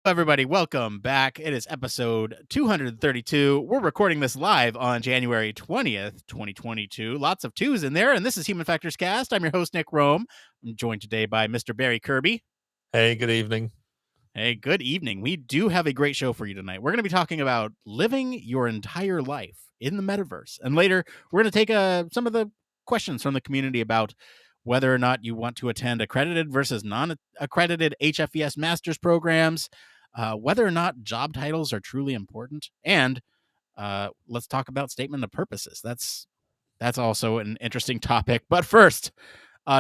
Everybody, welcome back. It is episode 232. We're recording this live on January 20th, 2022. Lots of twos in there, and this is Human Factors Cast. I'm your host, Nick Roome. I'm joined today by Mr. Barry Kirby. Hey, good evening. Hey, good evening. We do have a great show for you tonight. We're going to be talking about living your entire life in the metaverse. And later, we're going to take some of the questions from the community about whether or not you want to attend accredited versus non-accredited HFES master's programs, whether or not job titles are truly important, and let's talk about statement of purposes. That's also an interesting topic. But first,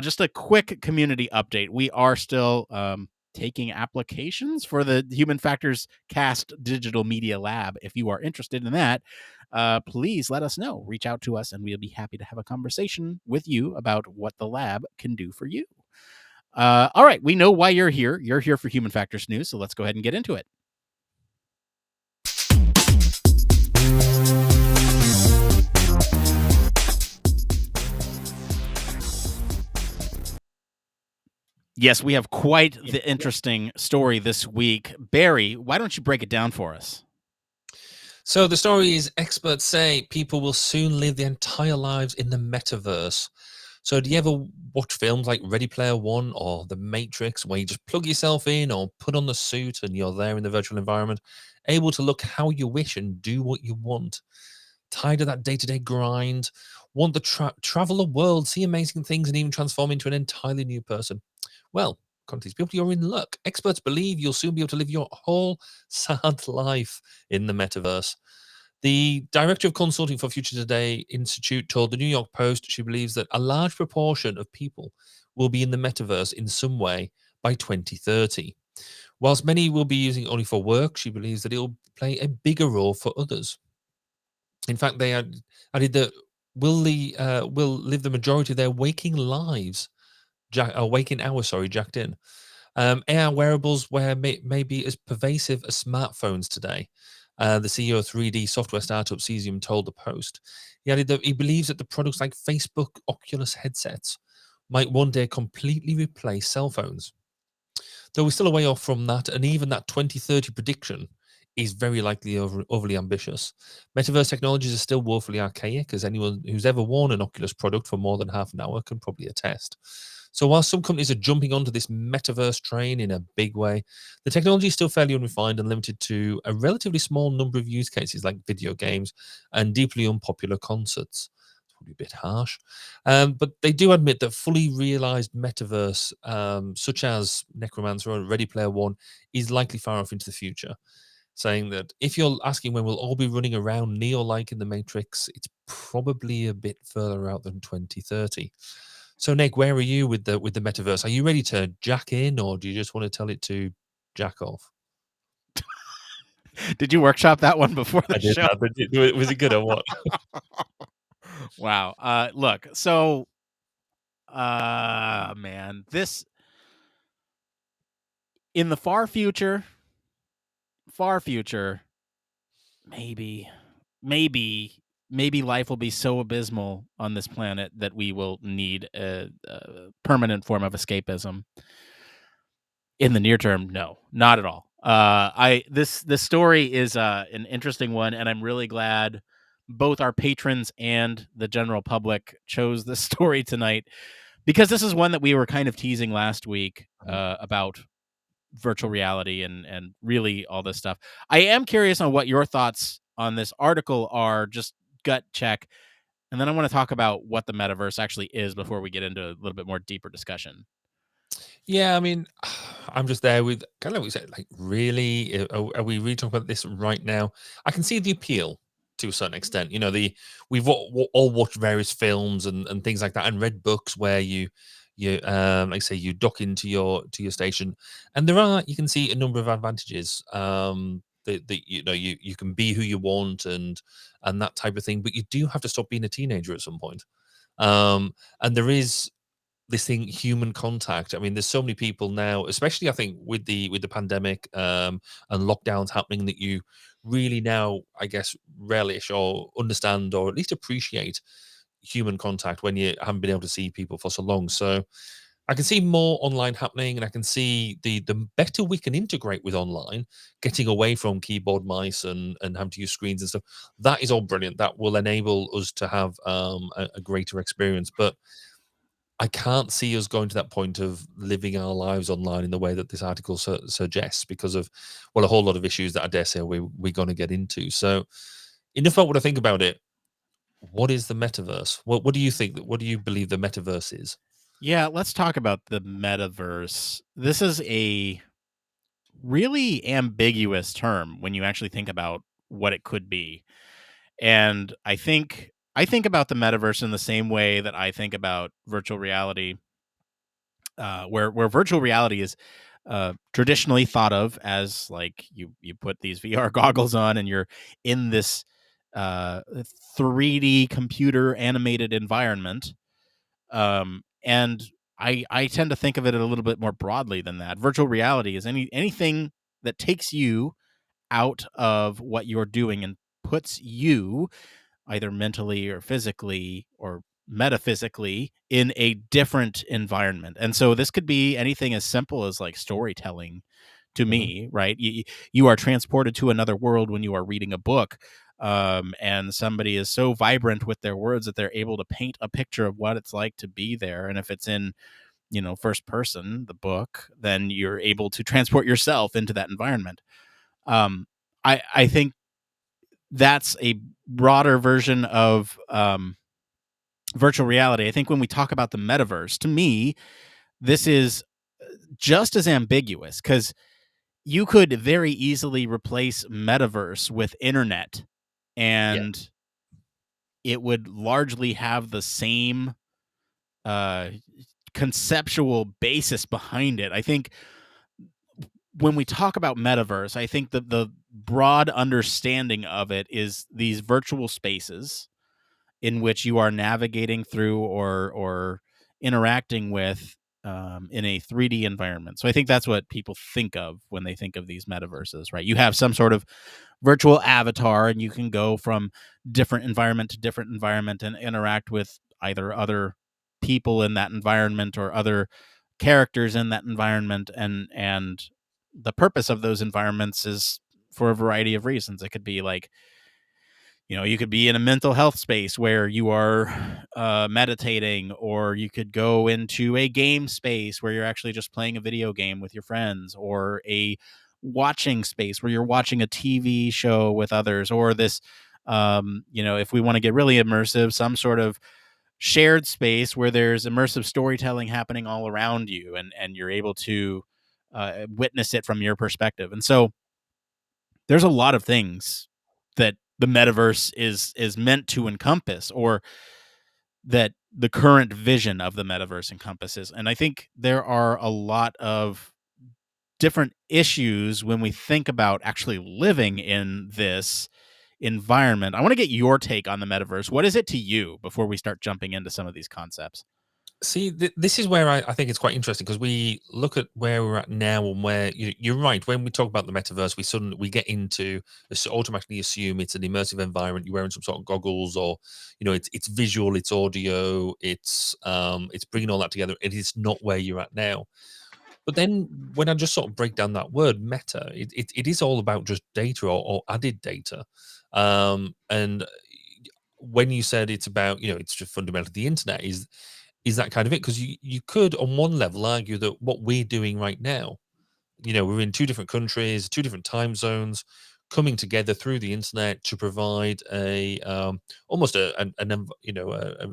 just a quick community update. We are still taking applications for the Human Factors Cast Digital Media Lab. If you are interested in that, please let us know. Reach out to us, and we'll be happy to have a conversation with you about what the lab can do for you. All right, we know why you're here. You're here for Human Factors News, so let's go ahead and get into it. Yes, we have quite the interesting story this week. Barry, why don't you break it down for us? So the story is, experts say people will soon live their entire lives in the metaverse. So do you ever watch films like Ready Player One or The Matrix, where you just plug yourself in or put on the suit and you're there in the virtual environment, able to look how you wish and do what you want? Tired of that day-to-day grind? Want to travel the world, see amazing things, and even transform into an entirely new person? Well, according to these people, you're in luck. Experts believe you'll soon be able to live your whole sad life in the metaverse. The director of consulting for Future Today Institute told the New York Post she believes that a large proportion of people will be in the metaverse in some way by 2030. Whilst many will be using it only for work, she believes that it will play a bigger role for others. In fact, they added that will live the majority of their waking lives, waking hours, jacked in. AR wearables may be as pervasive as smartphones today. The CEO of 3D software startup Cesium told the Post. He added that he believes that the products like Facebook Oculus headsets might one day completely replace cell phones. Though we're still a way off from that, and even that 2030 prediction is very likely overly ambitious. Metaverse technologies are still woefully archaic, as anyone who's ever worn an Oculus product for more than half an hour can probably attest. So while some companies are jumping onto this metaverse train in a big way, the technology is still fairly unrefined and limited to a relatively small number of use cases like video games and deeply unpopular concerts. It's probably a bit harsh. But they do admit that fully realized metaverse, such as Necromancer or Ready Player One, is likely far off into the future, saying that if you're asking when we'll all be running around Neo-like in the Matrix, it's probably a bit further out than 2030. So, Nick, where are you with the metaverse? Are you ready to jack in, or do you just want to tell it to jack off? Did you workshop that one before the show? Was it good or what? Wow. Look, so, man, this in the far future, maybe life will be so abysmal on this planet that we will need a permanent form of escapism. In the near term, no, not at all. This story is an interesting one, and I'm really glad both our patrons and the general public chose this story tonight, because this is one that we were kind of teasing last week about virtual reality and really all this stuff. I am curious on what your thoughts on this article are, just gut check, and then I want to talk about what the metaverse actually is before we get into a little bit more deeper discussion. Yeah, I mean, I'm just there with kind of what we said. Like, really, are we really talking about this right now? I can see the appeal to a certain extent. You know, we've all watched various films and things like that, and read books where you like I say, you dock into your station, and you can see a number of advantages. That you know, you can be who you want and that type of thing, but you do have to stop being a teenager at some point. And there is this thing, human contact. I mean, there's so many people now, especially I think with the pandemic and lockdowns happening, that you really now, I guess, relish or understand or at least appreciate human contact when you haven't been able to see people for so long. So I can see more online happening, and I can see the better we can integrate with online, getting away from keyboard, mice, and having to use screens and stuff. That is all brilliant. That will enable us to have a greater experience. But I can't see us going to that point of living our lives online in the way that this article suggests, because of, well, a whole lot of issues that I dare say we're going to get into. So, enough about what I think about it. What is the metaverse? What do you think? What do you believe the metaverse is? Yeah, let's talk about the metaverse. This is a really ambiguous term when you actually think about what it could be. And I think about the metaverse in the same way that I think about virtual reality, where virtual reality is traditionally thought of as like you put these VR goggles on and you're in this 3D computer animated environment. And I tend to think of it a little bit more broadly than that. Virtual reality is anything that takes you out of what you're doing and puts you either mentally or physically or metaphysically in a different environment. And so this could be anything as simple as like storytelling to Mhm. me, right? You are transported to another world when you are reading a book. And somebody is so vibrant with their words that they're able to paint a picture of what it's like to be there. And if it's in, first person, the book, then you're able to transport yourself into that environment. I think that's a broader version of virtual reality. I think when we talk about the metaverse, to me, this is just as ambiguous because you could very easily replace metaverse with internet Yeah. and it would largely have the same uh, conceptual basis behind it. I think when we talk about metaverse, I think the broad understanding of it is these virtual spaces in which you are navigating through or interacting with in a 3D environment. So I think that's what people think of when they think of these metaverses, right? You have some sort of virtual avatar, and you can go from different environment to different environment and interact with either other people in that environment or other characters in that environment. And the purpose of those environments is for a variety of reasons. It could be like, you could be in a mental health space where you are meditating, or you could go into a game space where you're actually just playing a video game with your friends, or a watching space where you're watching a TV show with others, or this, if we want to get really immersive, some sort of shared space where there's immersive storytelling happening all around you, and you're able to witness it from your perspective. And so there's a lot of things that the metaverse is meant to encompass, or that the current vision of the metaverse encompasses. And I think there are a lot of different issues when we think about actually living in this environment. I want to get your take on the metaverse. What is it to you before we start jumping into some of these concepts? See, this is where I think it's quite interesting, because we look at where we're at now, and where you're right. When we talk about the metaverse, we get into automatically assume it's an immersive environment. You're wearing some sort of goggles, or it's visual, it's audio, it's bringing all that together. It is not where you're at now. But then when I just sort of break down that word meta, it is all about just data, or added data. And when you said it's about, it's just fundamentally the internet is that kind of it, because you could on one level argue that what we're doing right now, we're in two different countries, two different time zones, coming together through the internet to provide a almost a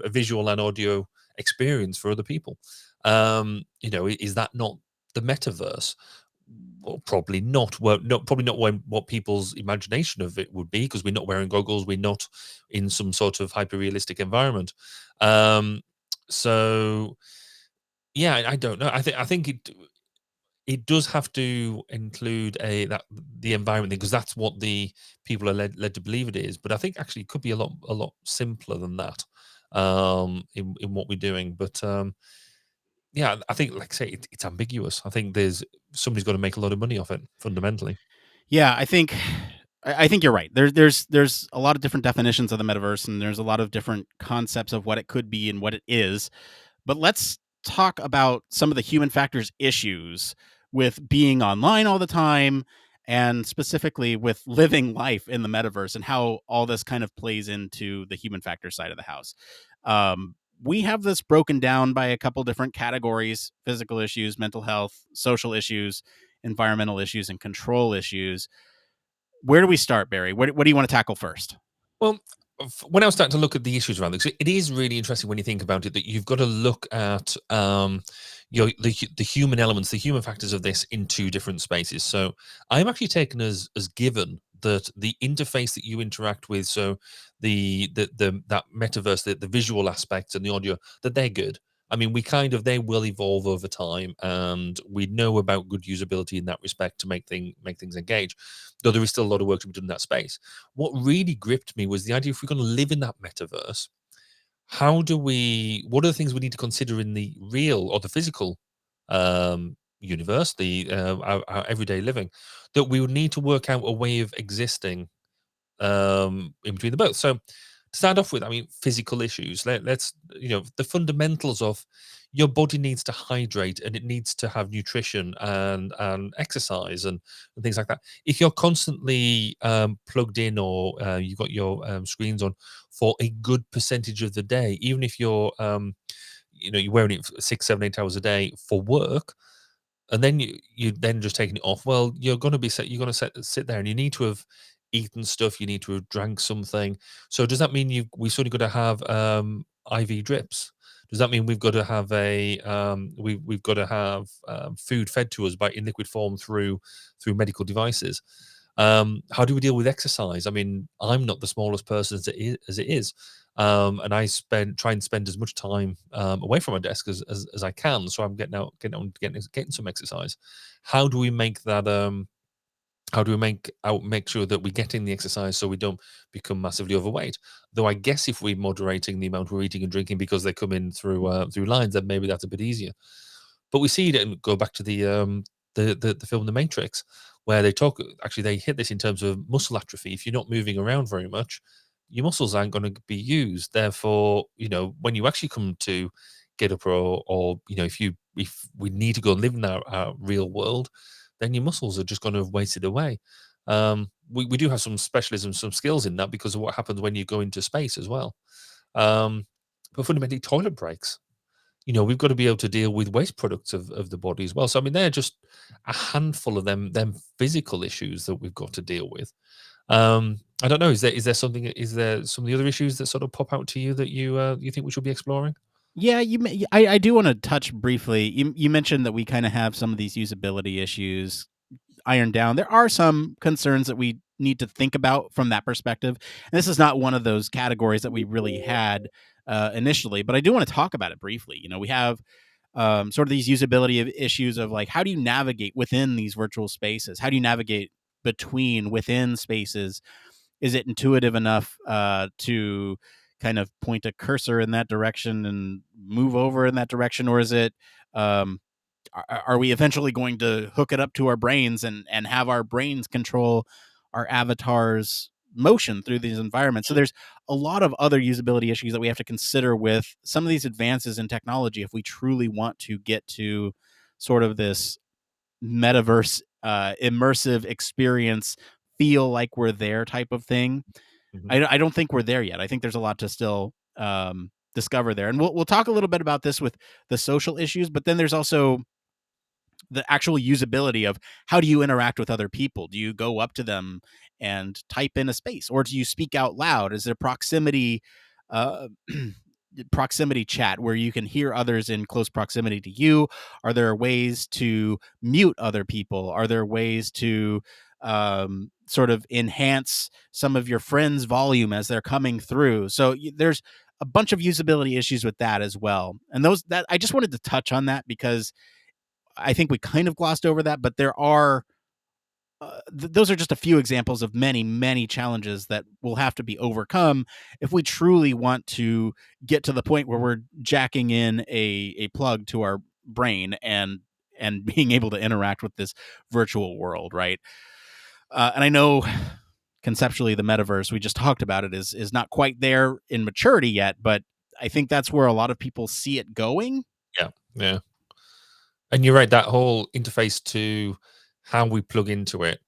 visual and audio experience for other people. Is that not the metaverse? Well, probably not. Well, probably not what people's imagination of it would be, because we're not wearing goggles, we're not in some sort of hyper realistic environment. Um, so yeah, I don't know. I think it does have to include the environment thing, because that's what the people are led to believe it is. But I think actually it could be a lot simpler than that, in what we're doing. But yeah, I think, like I say, it's ambiguous. I think there's somebody's got to make a lot of money off it fundamentally. Yeah, I think you're right. There's a lot of different definitions of the metaverse, and there's a lot of different concepts of what it could be and what it is. But let's talk about some of the human factors issues with being online all the time, and specifically with living life in the metaverse, and how all this kind of plays into the human factor side of the house. We have this broken down by a couple different categories: physical issues, mental health, social issues, environmental issues, and control issues. Where do we start, Barry? What do you want to tackle first? Well, when I was starting to look at the issues around this, it is really interesting when you think about it that you've got to look at the human elements, the human factors of this in two different spaces. So I'm actually taken as given that the interface that you interact with, so the that metaverse, the visual aspects and the audio, that they're good. I mean, they will evolve over time, and we know about good usability in that respect to make things engage. Though there is still a lot of work to be done in that space. What really gripped me was the idea, if we're going to live in that metaverse, what are the things we need to consider in the real or the physical universe, our everyday living, that we would need to work out a way of existing in between the both. So to start off with, I mean, physical issues. Let's the fundamentals of your body needs to hydrate and it needs to have nutrition and exercise and things like that. If you're constantly plugged in or you've got your screens on for a good percentage of the day, even if you're wearing it for 6, 7, 8 hours a day for work, and then you then just taking it off. Well, you're going to sit there, and you need to have eaten stuff. You need to have drank something. So does that mean we've sort of got to have IV drips? Does that mean we've got to have we've got to have food fed to us in liquid form through medical devices? How do we deal with exercise? I mean, I'm not the smallest person as it is, and I try and spend as much time away from my desk as I can. So I'm getting some exercise. How do we make that? How do we make sure that we're getting the exercise so we don't become massively overweight? Though I guess if we're moderating the amount we're eating and drinking because they come in through lines, then maybe that's a bit easier. But we see it, and go back to the film The Matrix, where they hit this in terms of muscle atrophy. If you're not moving around very much, your muscles aren't going to be used. Therefore, when you actually come to get up, or if we need to go and live in our real world, then your muscles are just going to have wasted away. We do have some specialism, some skills in that because of what happens when you go into space as well. Um, but fundamentally, toilet breaks, we've got to be able to deal with waste products of the body as well. So I mean, they're just a handful of them physical issues that we've got to deal with. I don't know. Is there something? Is there some of the other issues that sort of pop out to you that you think we should be exploring? Yeah, I do want to touch briefly. You mentioned that we kind of have some of these usability issues ironed down. There are some concerns that we need to think about from that perspective. And this is not one of those categories that we really had initially, but I do want to talk about it briefly. We have sort of these usability issues of, like, how do you navigate within these virtual spaces? How do you navigate within spaces? Is it intuitive enough to kind of point a cursor in that direction and move over in that direction, or is it um, are we eventually going to hook it up to our brains and have our brains control our avatars motion through these environments? So there's a lot of other usability issues that we have to consider with some of these advances in technology if we truly want to get to sort of this metaverse immersive experience, feel like we're there type of thing. Mhm. I don't think we're there yet. I think there's a lot to still discover there, and we'll talk a little bit about this with the social issues, but then there's also the actual usability of how do you interact with other people? Do you go up to them and type in a space, or do you speak out loud? Is there proximity uh, proximity chat where you can hear others in close proximity to you? Are there ways to mute other people? Are there ways to sort of enhance some of your friends' volume as they're coming through? So there's a bunch of usability issues with that as well. And those that I just wanted to touch on that because I think we kind of glossed over that, but there are those are just a few examples of many, many challenges that will have to be overcome if we truly want to get to the point where we're jacking in a plug to our brain and being able to interact with this virtual world, right? And I know conceptually the metaverse, we just talked about it, is not quite there in maturity yet, but I think that's where a lot of people see it going. Yeah, yeah. And you're right, that whole interface to how we plug into it,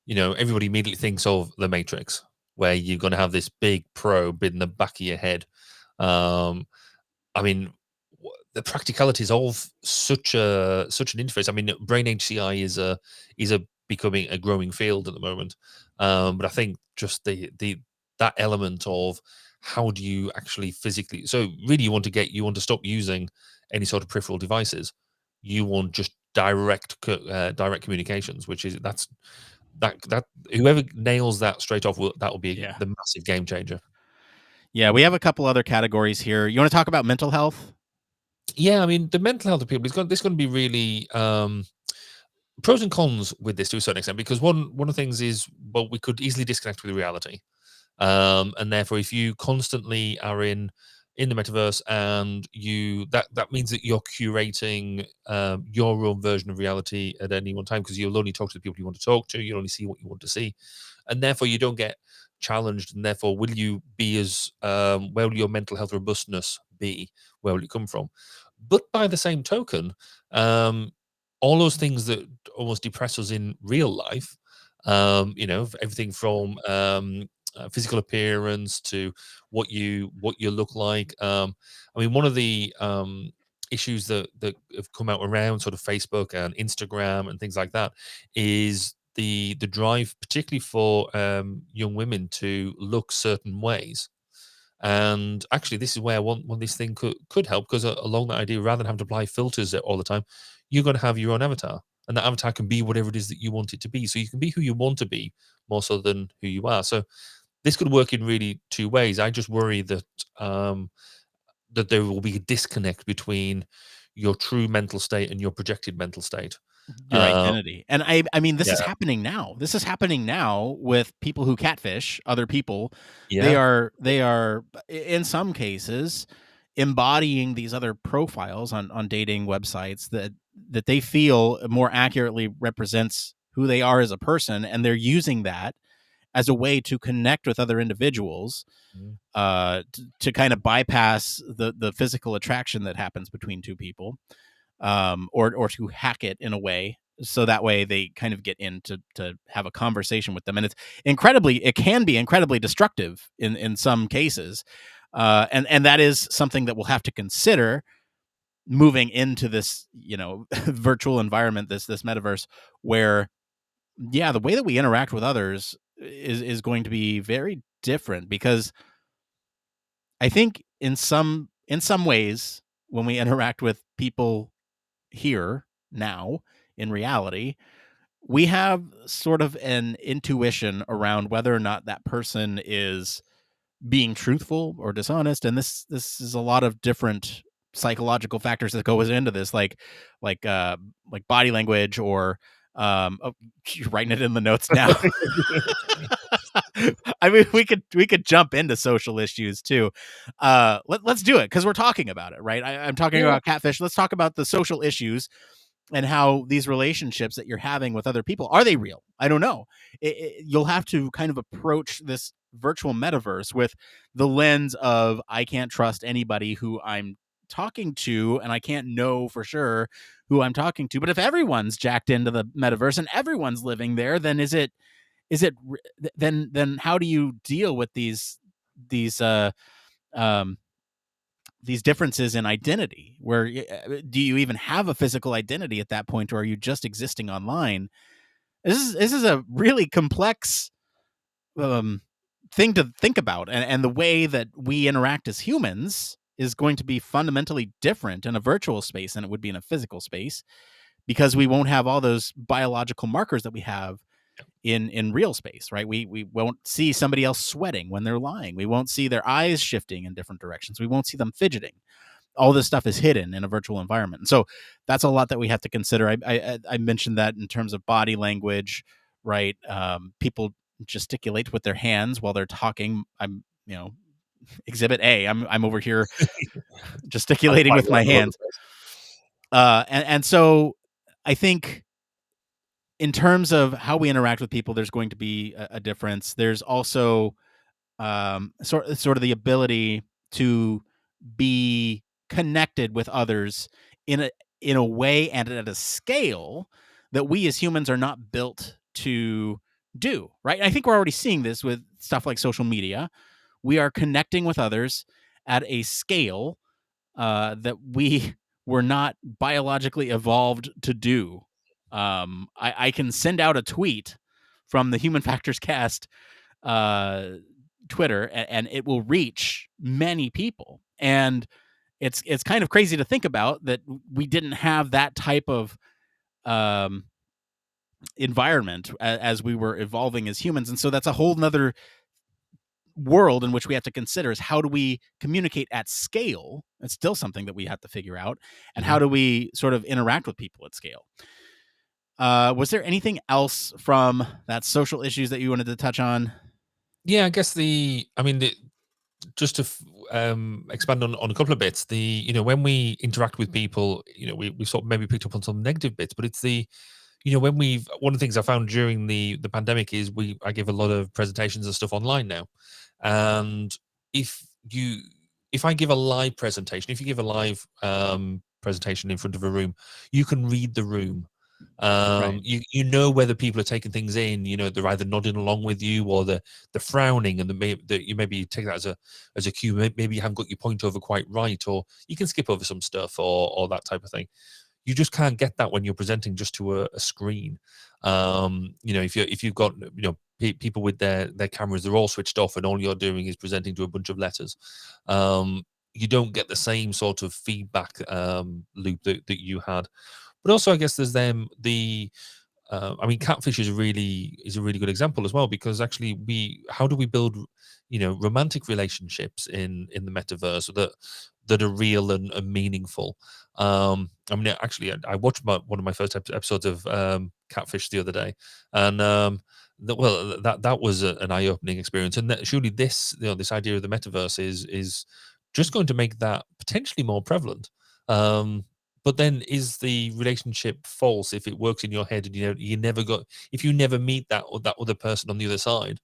everybody immediately thinks of the Matrix, where you're gonna have this big probe in the back of your head. Um, I mean, the practicalities of such an interface. I mean, brain HCI is a becoming a growing field at the moment. But I think just the that element of how do you actually physically, so really you want to stop using any sort of peripheral devices. You want just direct communications, which is that whoever nails that straight off, that will be Yeah. the massive game changer. Yeah, we have a couple other categories here. You want to talk about mental health? Yeah, I mean, the mental health of people is going. This going to be really pros and cons with this to a certain extent, because one of the things is, well, we could easily disconnect with reality, and therefore, if you constantly are in the metaverse, and that means that you're curating your own version of reality at any one time, because you'll only talk to the people you want to talk to, you'll only see what you want to see, and therefore you don't get challenged, and therefore will you be as where will your mental health robustness be, where will it come from? But by the same token, um, all those things that almost depress us in real life, everything from physical appearance to what you look like. I mean, one of the issues that have come out around sort of Facebook and Instagram and things like that is the drive, particularly for young women, to look certain ways. And actually, this is where one this thing could help, because along that idea, rather than having to apply filters all the time, you're going to have your own avatar, and that avatar can be whatever it is that you want it to be. So you can be who you want to be more so than who you are. So this could work in really two ways. I just worry that there will be a disconnect between your true mental state and your projected mental state. Your Uh, identity. And I mean, this yeah, is happening now. This is happening now with people who catfish other people. yeah, They are in some cases embodying these other profiles on dating websites that they feel more accurately represents who they are as a person, and they're using that as a way to connect with other individuals, mm, to kind of bypass the physical attraction that happens between two people, or to hack it in a way, so that way they kind of get in to have a conversation with them. And it can be incredibly destructive in some cases, and that is something that we'll have to consider moving into this, virtual environment, this metaverse, where, yeah, the way that we interact with others is going to be very different, because I think in some ways, when we interact with people here now in reality, we have sort of an intuition around whether or not that person is being truthful or dishonest, and this is a lot of different psychological factors that goes into this, like uh like body language, or oh, you're writing it in the notes now. I mean, we could jump into social issues too. Let's do it, because we're talking about it, right? I'm talking yeah. about catfish. Let's talk about the social issues and how these relationships that you're having with other people, are they real? I don't know. You'll have to kind of approach this virtual metaverse with the lens of, I can't trust anybody who I'm talking to, and I can't know for sure who I'm talking to. But if everyone's jacked into the metaverse and everyone's living there, then then how do you deal with these um these differences in identity, where do you even have a physical identity at that point, or are you just existing online? This is a really complex um thing to think about, and the way that we interact as humans is going to be fundamentally different in a virtual space than it would be in a physical space, because we won't have all those biological markers that we have in real space, right? We won't see somebody else sweating when they're lying. We won't see their eyes shifting in different directions. We won't see them fidgeting. All this stuff is hidden in a virtual environment. And so that's a lot that we have to consider. I mentioned that in terms of body language, right? People gesticulate with their hands while they're talking. I'm, exhibit A. I'm over here I'm gesticulating quite with my all over the hands. place. And so I think in terms of how we interact with people, there's going to be a difference. There's also sort of the ability to be connected with others in a way and at a scale that we as humans are not built to do, right? I think we're already seeing this with stuff like social media. We are connecting with others at a scale that we were not biologically evolved to do. I can send out a tweet from the Human Factors Cast uh, Twitter, and it will reach many people. And it's kind of crazy to think about that we didn't have that type of um, environment as we were evolving as humans, and so that's a whole nother world in which we have to consider is how do we communicate at scale. It's still something that we have to figure out, and how Mhm. do we sort of interact with people at scale. Was there anything else from that social issues that you wanted to touch on? Yeah, I guess I mean, just to expand on a couple of bits, when we interact with people, we sort of maybe picked up on some negative bits, but it's when one of the things I found during the pandemic is I give a lot of presentations and stuff online now, and if you if I give a live presentation, if you give a live presentation in front of a room, you can read the room. Right. You know whether people are taking things in. They're either nodding along with you, or they're frowning, and you maybe take that as a cue. Maybe you haven't got your point over quite right, or you can skip over some stuff, or that type of thing. You just can't get that when you're presenting just to a screen. If you've got people with their cameras, they're all switched off, and all you're doing is presenting to a bunch of letters. Um, you don't get the same sort of feedback loop that you had. But also, I guess there's I mean, catfish is a really good example as well, because actually, how do we build romantic relationships in the metaverse that are real and meaningful? I mean, actually, I watched one of my first episodes of Catfish the other day, and that was an eye opening experience. And surely this idea of the metaverse is just going to make that potentially more prevalent. Um, but then, is the relationship false if it works in your head and you never got if you never meet that other person on the other side?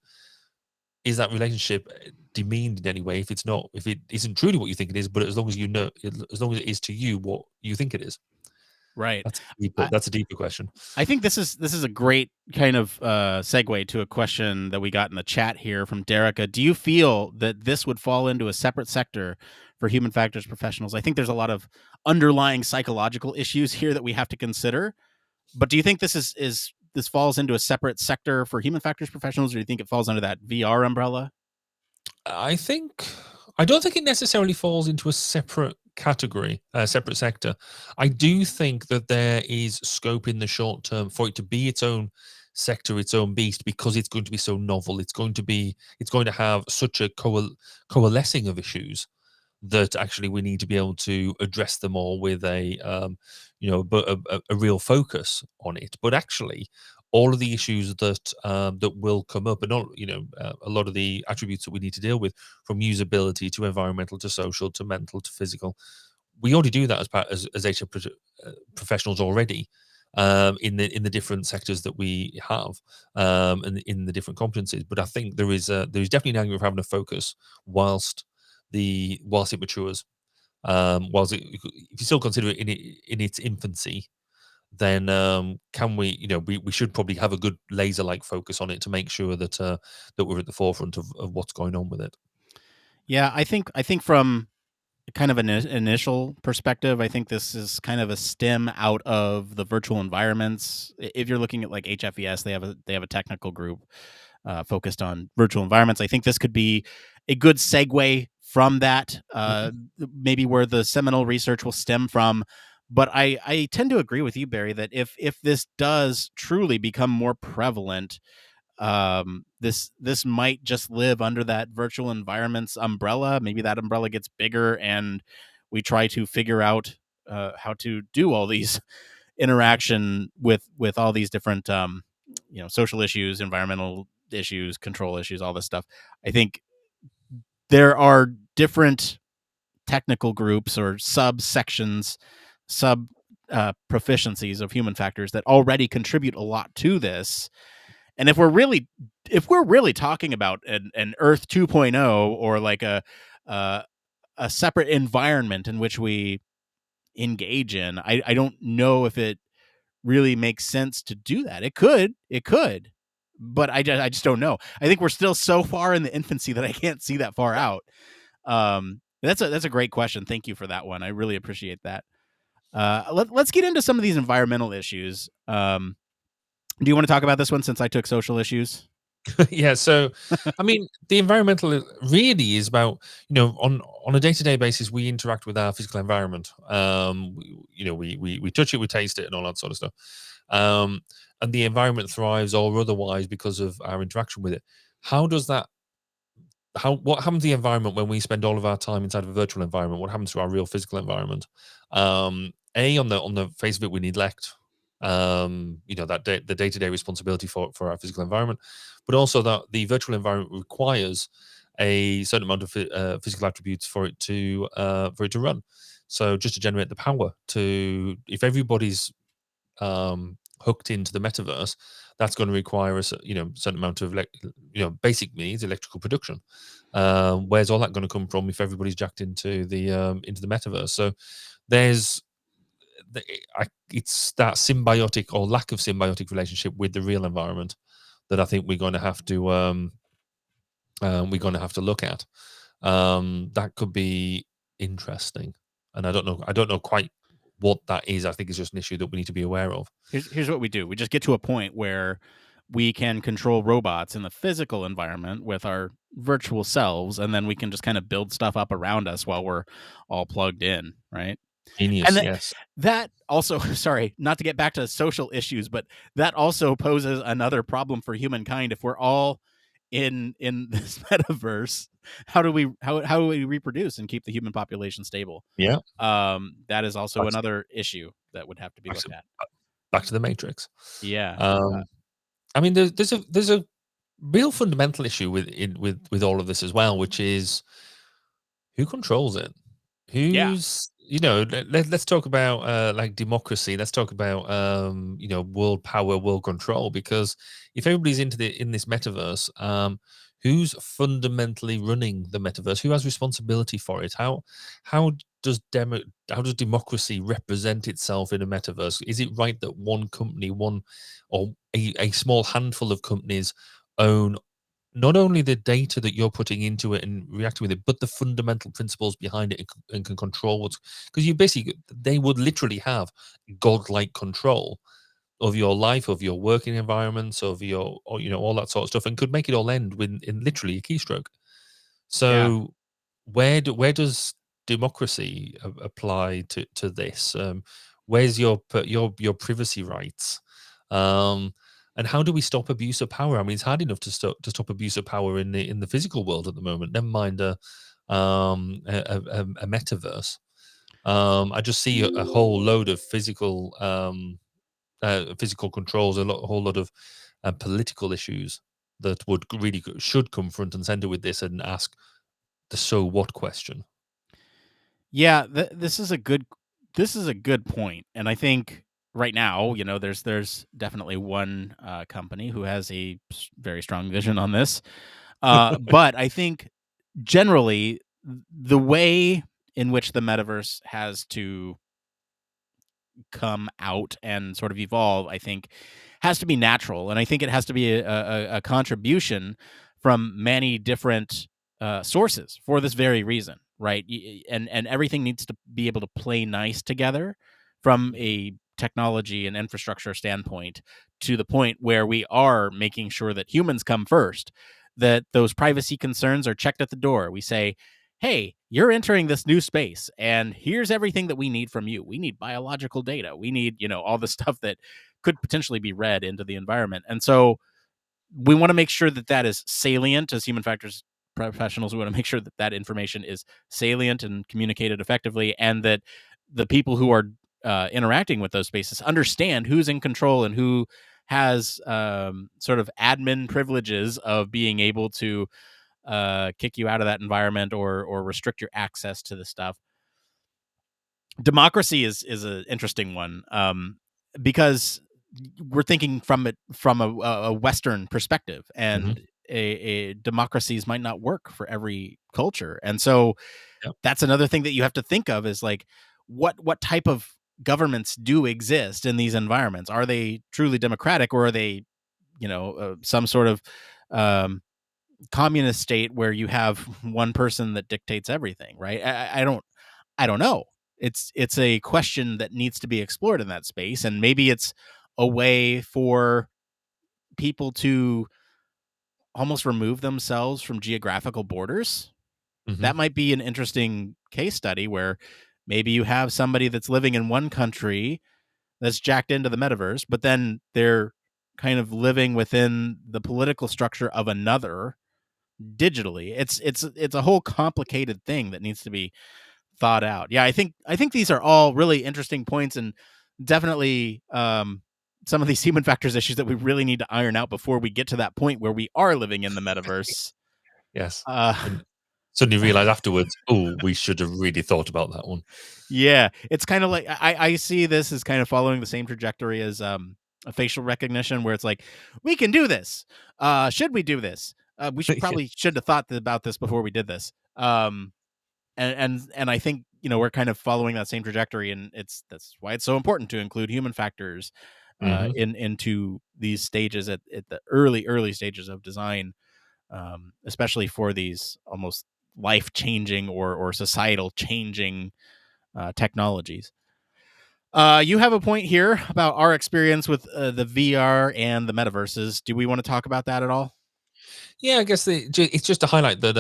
Is that relationship demeaned in any way if it isn't truly what you think it is? But as long as as long as it is to you what you think it is, Right. I, that's a deeper question. I think this is a great kind of segue to a question that we got in the chat here from Derica. Do you feel that this would fall into a separate sector for human factors professionals? I think there's a lot of underlying psychological issues here that we have to consider. But do you think this falls into a separate sector for human factors professionals, or do you think it falls under that VR umbrella? I think I don't think it necessarily falls into a separate category, a separate sector. I do think that there is scope in the short term for it to be its own sector, its own beast, because it's going to be so novel. It's going to have such a coalescing of issues that actually we need to be able to address them all with a real focus on it. But actually, all of the issues that will come up, and a lot of the attributes that we need to deal with, from usability to environmental to social to mental to physical, we already do that as data professionals already. In the different sectors that we have, and in the different competencies, but I think there is definitely an angle of having a focus whilst it matures. Whilst if you still consider it in its infancy, then can we should probably have a good laser like focus on it to make sure that we're at the forefront of what's going on with it. Yeah, I think from kind of an initial perspective, I think this is kind of a stem out of the virtual environments. If you're looking at like HFES, they have a technical group focused on virtual environments. I think this could be a good segue from that, Mhm. maybe where the seminal research will stem from. But I tend to agree with you, Barry, that if this does truly become more prevalent, this might just live under that virtual environments umbrella. Maybe that umbrella gets bigger, and we try to figure out how to do all these interaction with all these different social issues, environmental issues, control issues, all this stuff. I think there are different technical groups or subsections, sub proficiencies of human factors that already contribute a lot to this. And if we're really talking about an Earth 2.0, or like uh, a separate environment in which we engage in. I don't know if it really makes sense to do that. It could, but I just don't know. I think we're still so far in the infancy that I can't see that far out. That's a great question. Thank you for that one. I really appreciate that. Let's get into some of these environmental issues. Do you want to talk about this one since I took social issues? Yeah, so I mean, the environmental really is about, on a day-to-day basis, we interact with our physical environment. We touch it, we taste it, and all that sort of stuff. Um, and the environment thrives or otherwise because of our interaction with it. How does that what happens to the environment when we spend all of our time inside of a virtual environment? What happens to our real physical environment? On the face of it, we neglect the day-to-day responsibility for our physical environment, but also that the virtual environment requires a certain amount of physical attributes for it to run. So just to generate the power to, if everybody's hooked into the metaverse, that's going to require certain amount of basic needs, electrical production. Where's all that going to come from if everybody's jacked into the metaverse? So there's it's that symbiotic or lack of symbiotic relationship with the real environment that I think we're going to have to look at. That could be interesting, and I don't know quite what that is. I think it's just an issue that we need to be aware of. Here's what we do. We just get to a point where we can control robots in the physical environment with our virtual selves, and then we can just kind of build stuff up around us while we're all plugged in, right? And Genius, yes. that also, sorry, not to get back to social issues, but that also poses another problem for humankind. If we're all in this metaverse, how do we reproduce and keep the human population stable? Yeah. That is also Back to, another issue that would have to be back looked to, at. back to the Matrix. Yeah. I mean, there's a real fundamental issue with all of this as well, which is who controls it? Yeah. Let's talk about like democracy. Let's talk about world power, world control. Because if everybody's in this metaverse, who's fundamentally running the metaverse? Who has responsibility for it? How how does democracy represent itself in a metaverse? Is it right that one company, one or a small handful of companies own not only the data that you're putting into it and reacting with it, but the fundamental principles behind it and can control what's, because they would literally have godlike control of your life, of your working environments, of all that sort of stuff, and could make it all end in literally a keystroke. Yeah. So where does democracy apply to this? Where's your privacy rights? Um, and how do we stop abuse of power? I mean, it's hard enough to stop abuse of power in the physical world at the moment. Never mind a metaverse. I just see a whole load of physical controls, a whole lot of political issues that should come front and center with this and ask the so what question. Yeah, this is a good point, and I think right now, there's definitely one company who has a very strong vision on this. But I think generally the way in which the metaverse has to come out and sort of evolve, I think, has to be natural, and I think it has to be a contribution from many different sources for this very reason, right? And everything needs to be able to play nice together from a technology and infrastructure standpoint to the point where we are making sure that humans come first, that those privacy concerns are checked at the door. We say, hey, you're entering this new space and here's everything that we need from you. We need biological data. We need, all the stuff that could potentially be read into the environment. And so we want to make sure that that is salient as human factors professionals. We want to make sure that that information is salient and communicated effectively, and that the people who are interacting with those spaces understand who's in control and who has sort of admin privileges of being able to kick you out of that environment or restrict your access to the stuff. Democracy is an interesting one, because we're thinking from it from a Western perspective, Hmm. and a democracies might not work for every culture, and so Yep. that's another thing that you have to think of is like, what type of governments do exist in these environments. Are they truly democratic, or are they, some sort of um, communist state where you have one person that dictates everything? Right? I don't know. It's a question that needs to be explored in that space, and maybe it's a way for people to almost remove themselves from geographical borders. Hmm. That might be an interesting case study where maybe you have somebody that's living in one country that's jacked into the metaverse, but then they're kind of living within the political structure of another digitally. It's a whole complicated thing that needs to be thought out. Yeah, I think these are all really interesting points, and definitely some of these human factors issues that we really need to iron out before we get to that point where we are living in the metaverse. Yes. Uh, And suddenly realize afterwards, oh, we should have really thought about that one. yeah, it's kind of like I see this as kind of following the same trajectory as a facial recognition, where it's like we can do this. Should we do this? We should Yeah. probably should have thought about this before we did this. And I think we're kind of following that same trajectory, and that's why it's so important to include human factors Hmm. into these stages at the early stages of design, especially for these almost life changing or societal changing technologies. You have a point here about our experience with the VR and the metaverses. Do we want to talk about that at all? Yeah, I guess it's just to highlight that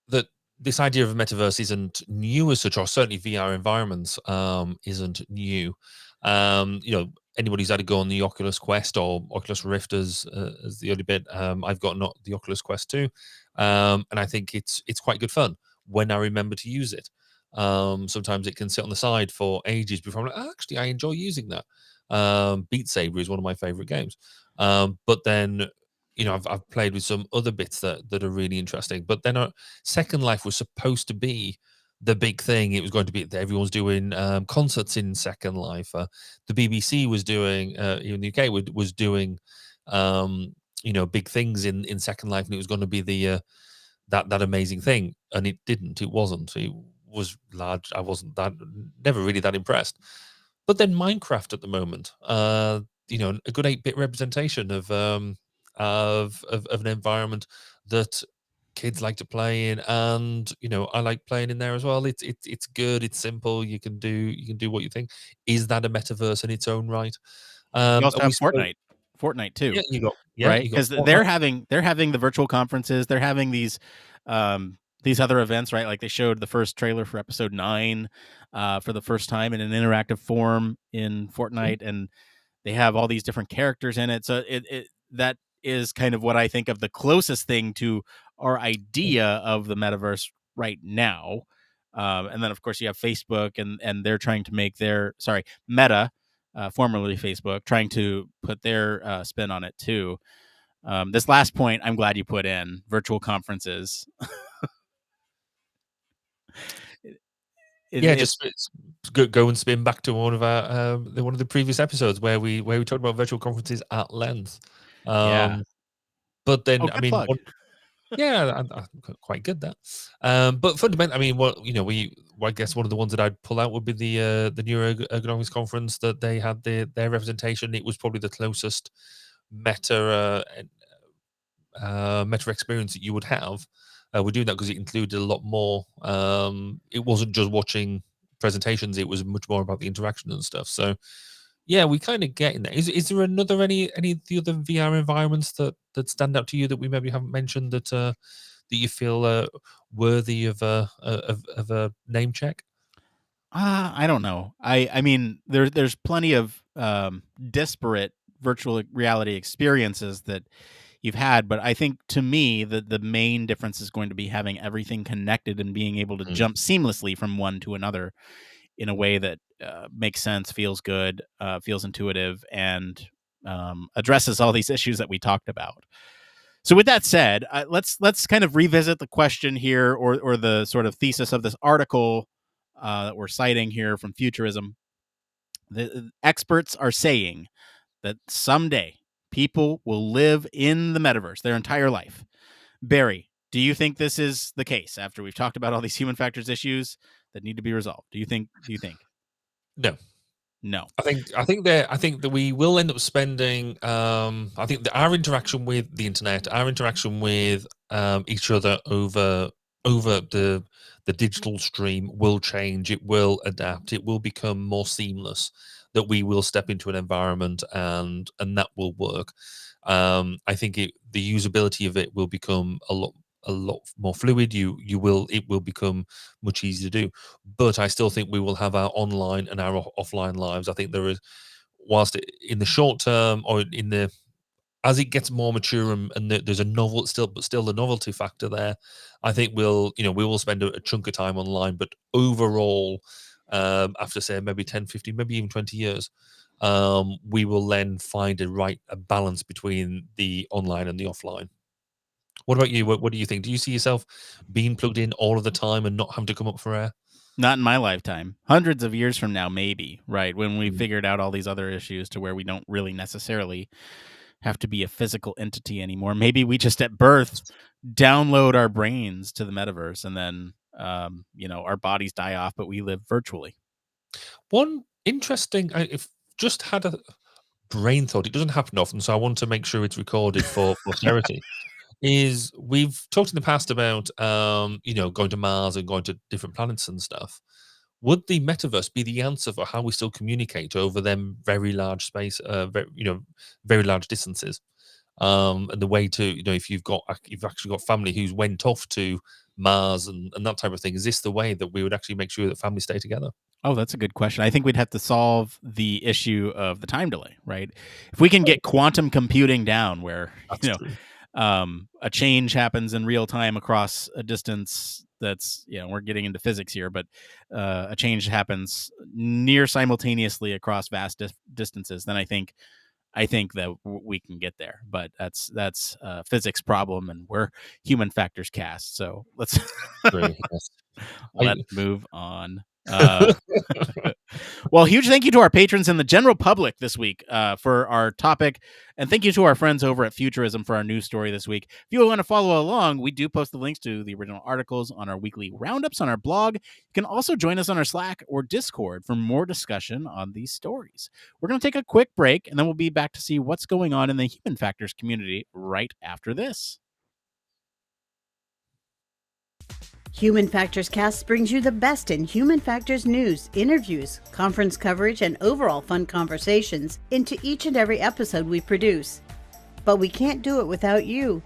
that this idea of a metaverse isn't new as such, or certainly VR environments isn't new. You know, anybody who's had a go on the Oculus Quest or Oculus Rift as the other bit, I've got not the Oculus Quest too, and I think it's quite good fun when I remember to use it. Sometimes it can sit on the side for ages before I'm like, "Oh, actually, I enjoy using that. Beat Saber is one of my favorite games, but then I've played with some other bits that are really interesting. But then Second Life was supposed to be the big thing. It was going to be everyone's doing concerts in Second Life. The BBC was doing in the UK was doing big things in Second Life, and it was going to be the that amazing thing, and it didn't. It wasn't. It was large. I wasn't that never really that impressed. But then Minecraft at the moment, a good 8-bit representation of an environment that kids like to play in, and I like playing in there as well. It's good. It's simple. You can do what you think. Is that a metaverse in its own right? You also And we have spoke. Fortnite Yeah, too, right? you got Because Fortnite. they're having the virtual conferences, they're having these other events, right? Like they showed the first trailer for episode 9 for the first time in an interactive form in Mhm. Fortnite, and they have all these different characters in it. So it that is kind of what I think of the closest thing to our idea of the metaverse right now. And then of course you have Facebook, and they're trying to make their Meta, formerly Facebook, trying to put their spin on it too. This last point, I'm glad you put in virtual conferences. it, Yeah, it's just go and spin back to one of the previous episodes where we talked about virtual conferences at length. Yeah. Um, but Oh, then, I good mean, plug. yeah, quite good that. But fundamentally, I mean, I guess one of the ones that I'd pull out would be the neuroergonomics conference that they had their representation. It was probably the closest meta meta experience that you would have. We're doing that because it included a lot more. It wasn't just watching presentations; it was much more about the interaction and stuff. So, yeah, we kind of get in there. Is there any of the other VR environments that stand out to you that we maybe haven't mentioned that you feel worthy of a name check? I don't know. I mean, there's plenty of disparate virtual reality experiences that you've had, but I think to me the main difference is going to be having everything connected and being able to Mm. jump seamlessly from one to another in a way that makes sense, feels good, feels intuitive, and addresses all these issues that we talked about. So, with that said, let's kind of revisit the question here, or the sort of thesis of this article that we're citing here from Futurism. The experts are saying that someday people will live in the metaverse their entire life. Barry, do you think this is the case after we've talked about all these human factors issues? that need to be resolved? Do you think? No. No. I think that we will end up spending. I think that our interaction with the internet, our interaction with each other over the digital stream will change. It will adapt. It will become more seamless. That we will step into an environment and that will work. I think the usability of it will become a lot more fluid. It will become much easier to do. But I still think we will have our online and our offline lives. I think there is, whilst in the short term or in the as it gets more mature and there's a novel still the novelty factor there. I think we will spend a chunk of time online, but overall, after say maybe 10, 15, maybe even 20 years, we will then find a balance between the online and the offline. What about you? What do you think? Do you see yourself being plugged in all of the time and not having to come up for air? Not in my lifetime. Hundreds of years from now, maybe, right? When we Mm. figured out all these other issues to where we don't really necessarily have to be a physical entity anymore. Maybe we just at birth download our brains to the metaverse and then, our bodies die off, but we live virtually. One interesting, if just had a brain thought, it doesn't happen often, so I want to make sure it's recorded for posterity. Is we've talked in the past about going to Mars and going to different planets and stuff. Would the metaverse be the answer for how we still communicate over them very large space, very large distances? And the way to, if you've actually got family who's went off to Mars and that type of thing, is this the way that we would actually make sure that families stay together? Oh, that's a good question. I think we'd have to solve the issue of the time delay, right? If we can get quantum computing down where, That's true. a change happens in real time across a distance that's, we're getting into physics here, but a change happens near simultaneously across vast distances, then I think that we can get there. But that's a physics problem, and we're human factors cast. So let's True. Yes. let's move on. Well, huge thank you to our patrons and the general public this week for our topic. And thank you to our friends over at Futurism for our news story this week. If you want to follow along, we do post the links to the original articles on our weekly roundups on our blog. You can also join us on our Slack or Discord for more discussion on these stories. We're going to take a quick break, and then we'll be back to see what's going on in the Human Factors community right after this. Human Factors Cast brings you the best in human factors news, interviews, conference coverage, and overall fun conversations into each and every episode we produce. But we can't do it without you.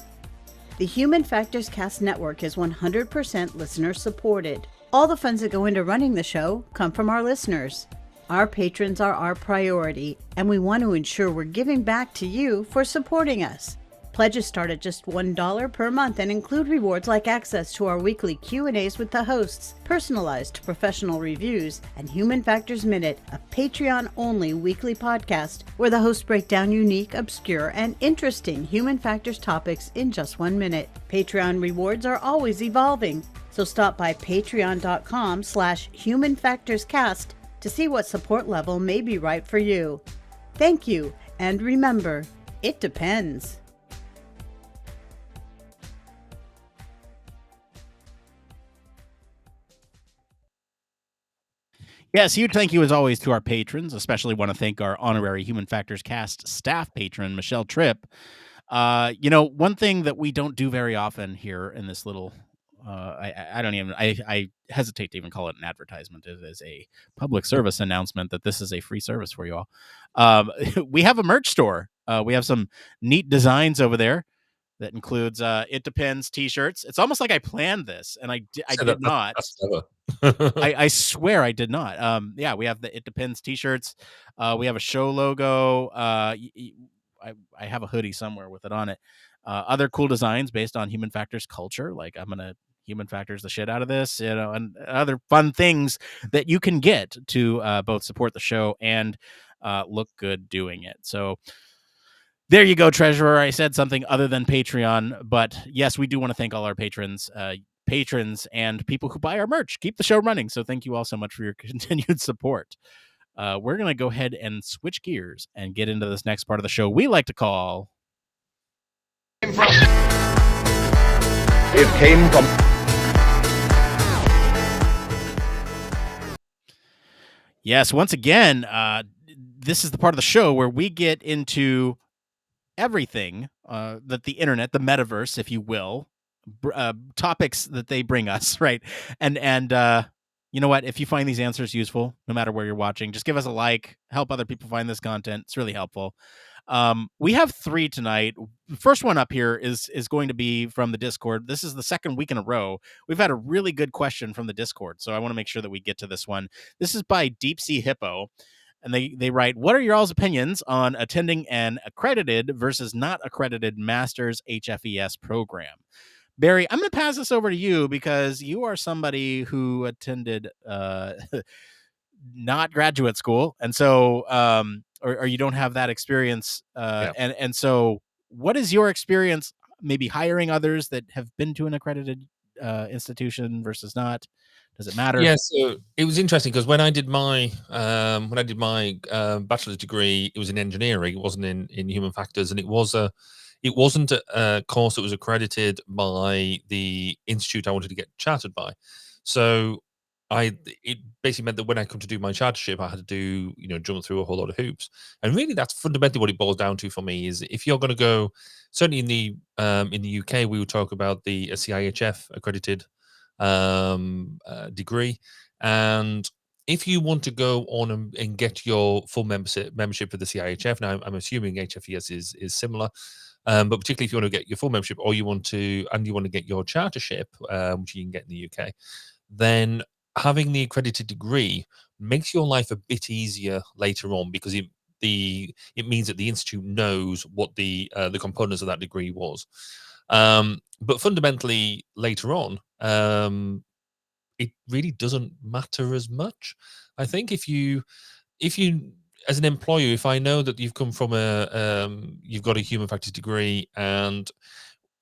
The Human Factors Cast network is 100% listener supported. All the funds that go into running the show come from our listeners. Our patrons are our priority, and we want to ensure we're giving back to you for supporting us. Pledges start at just $1 per month and include rewards like access to our weekly Q&As with the hosts, personalized professional reviews, and Human Factors Minute, a Patreon-only weekly podcast where the hosts break down unique, obscure, and interesting human factors topics in just 1 minute. Patreon rewards are always evolving, so stop by patreon.com/humanfactorscast to see what support level may be right for you. Thank you, and remember, it depends. Yes, huge thank you as always to our patrons. Especially want to thank our honorary Human Factors Cast staff patron, Michelle Tripp. One thing that we don't do very often here in this little, I hesitate to even call it an advertisement. It is a public service announcement that this is a free service for you all. We have a merch store. We have some neat designs over there. That includes It Depends t-shirts. It's almost like I planned this, and I did not. That's clever. I swear I did not. We have the It Depends t-shirts. We have a show logo. I have a hoodie somewhere with it on it. Other cool designs based on human factors culture. Like I'm going to human factors the shit out of this, and other fun things that you can get to both support the show and look good doing it. So there you go, Treasurer. I said something other than Patreon, but yes, we do want to thank all our patrons and people who buy our merch. Keep the show running. So thank you all so much for your continued support. We're going to go ahead and switch gears and get into this next part of the show we like to call... It came from... Yes, once again, this is the part of the show where we get into everything that the internet, the metaverse, if you will, topics that they bring us, right? And you know what? If you find these answers useful, no matter where you're watching, just give us a like, help other people find this content. It's really helpful. We have 3 tonight. The first one up here is going to be from the Discord. This is the second week in a row. We've had a really good question from the Discord, so I want to make sure that we get to this one. This is by Deep Sea Hippo. And they write, what are your all's opinions on attending an accredited versus not accredited master's HFES program? Barry, I'm going to pass this over to you because you are somebody who attended not graduate school, and so or you don't have that experience. Yeah. And so, what is your experience? Maybe hiring others that have been to an accredited institution versus not. Does it matter? Yeah, so it was interesting because when I did my bachelor's degree, it was in engineering. It wasn't in human factors, and it wasn't a course that was accredited by the institute I wanted to get chartered by. So it basically meant that when I come to do my chartership, I had to do jump through a whole lot of hoops. And really, that's fundamentally what it boils down to for me. Is if you're going to go, certainly in the UK, we would talk about the CIHF accredited degree. And if you want to go on and get your full membership for the CIHF, now I'm assuming HFES is similar, but particularly if you want to get your full membership, or you want to get your chartership, which you can get in the UK, then having the accredited degree makes your life a bit easier later on, because it means that the institute knows what the components of that degree was. But fundamentally, later on, it really doesn't matter as much. I think if you as an employer, if I know that you've come from you've got a human factors degree, and